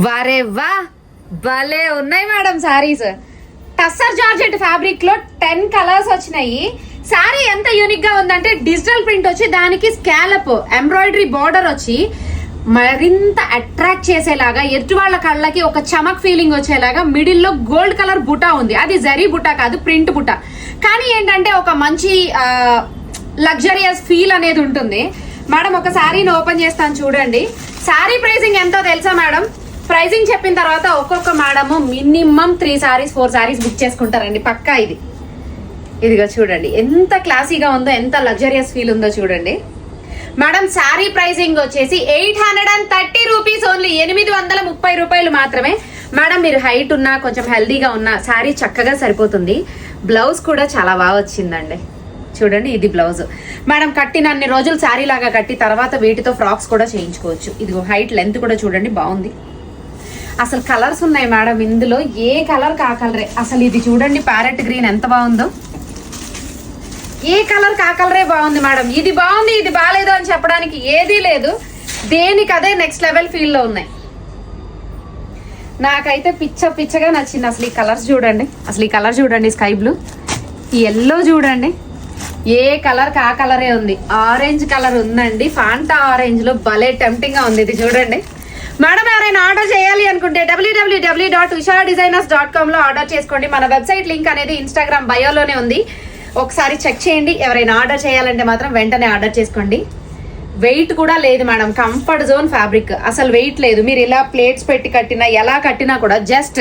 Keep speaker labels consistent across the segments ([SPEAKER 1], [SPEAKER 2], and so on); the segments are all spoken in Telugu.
[SPEAKER 1] వారే వా భలే ఉన్నాయి madam saris. Tussar georgette fabric లో 10 కలర్స్ వచ్చినాయి. సారీ ఎంత యూనిక్ గా ఉందంటే డిజిటల్ ప్రింట్ వచ్చి దానికి స్కాలప్ ఎంబ్రాయిడరీ బార్డర్ వచ్చి మరింత అట్రాక్ట్ చేసేలాగా ఎటు వాళ్ళ కళ్ళకి ఒక చమక్ ఫీలింగ్ వచ్చేలాగా మిడిల్ లో గోల్డ్ కలర్ బుటా ఉంది. అది జరీ బుటా కాదు, ప్రింట్ బుటా. కానీ ఏంటంటే ఒక మంచి లగ్జరియస్ ఫీల్ అనేది ఉంటుంది మేడం. ఒక శారీని ఓపెన్ చేస్తాను చూడండి. శారీ ప్రైసింగ్ ఎంతో తెలుసా మేడం? ప్రైసింగ్ చెప్పిన తర్వాత ఒక్కొక్క madam minimum 3 saris 4 saris book చేసుకుంటారండి పక్కా. ఇదిగా చూడండి ఎంత క్లాసీగా ఉందో, ఎంత లగ్జరియస్ ఫీల్ ఉందో చూడండి మేడం. శారీ ప్రైసింగ్ వచ్చేసి 830 రూపీస్ ఓన్లీ, 830 రూపాయలు మాత్రమే మేడం. మీరు హైట్ ఉన్నా కొంచెం హెల్దీగా ఉన్నా శారీ చక్కగా సరిపోతుంది. బ్లౌజ్ కూడా చాలా బాగా వచ్చిందండి చూడండి. ఇది బ్లౌజ్ మేడం. కట్టిన అన్ని రోజులు శారీ లాగా కట్టి తర్వాత వీటితో ఫ్రాక్స్ కూడా చేయించుకోవచ్చు. ఇదిగో హైట్ లెంత్ కూడా చూడండి బాగుంది. అసలు కలర్స్ ఉన్నాయి మేడం ఇందులో, ఏ కలర్ కాకలరే. అసలు ఇది చూడండి ప్యారెట్ గ్రీన్ ఎంత బాగుందో, ఏ కలర్ కాకలరే బాగుంది మేడం. ఇది బాగుంది ఇది బాగాలేదు అని చెప్పడానికి ఏదీ లేదు, దేనికి అదే నెక్స్ట్ లెవెల్ ఫీల్ లో ఉన్నాయి. నాకైతే పిచ్చగా నచ్చింది అసలు ఈ కలర్స్ చూడండి. అసలు ఈ కలర్ చూడండి, స్కై బ్లూ, ఈ ఎల్లో చూడండి, ఏ కలర్ కా కలరే ఉంది. ఆరెంజ్ కలర్ ఉందండి, ఫాంటా ఆరెంజ్ లో భలే టెంప్టింగ్ గా ఉంది. ఇది చూడండి మేడం. ఎవరైనా ఆర్డర్ చేయాలి అనుకుంటే www.ushadesigners.com లో ఆర్డర్ చేసుకోండి. మన వెబ్సైట్ లింక్ అనేది ఇన్స్టాగ్రామ్ బయోలోనే ఉంది, ఒకసారి చెక్ చేయండి. ఎవరైనా ఆర్డర్ చేయాలంటే మాత్రం వెంటనే ఆర్డర్ చేసుకోండి. వెయిట్ కూడా లేదు మేడం, కంఫర్ట్ జోన్ ఫ్యాబ్రిక్, అసలు వెయిట్ లేదు. మీరు ఇలా ప్లేట్స్ పెట్టి కట్టినా ఎలా కట్టినా కూడా జస్ట్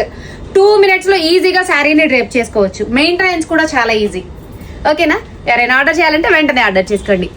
[SPEAKER 1] 2 minutes లో ఈజీగా శారీని డ్రేప్ చేసుకోవచ్చు. మెయింటెనెన్స్ కూడా చాలా ఈజీ. ఓకేనా? ఎవరైనా ఆర్డర్ చేయాలంటే వెంటనే ఆర్డర్ చేసుకోండి.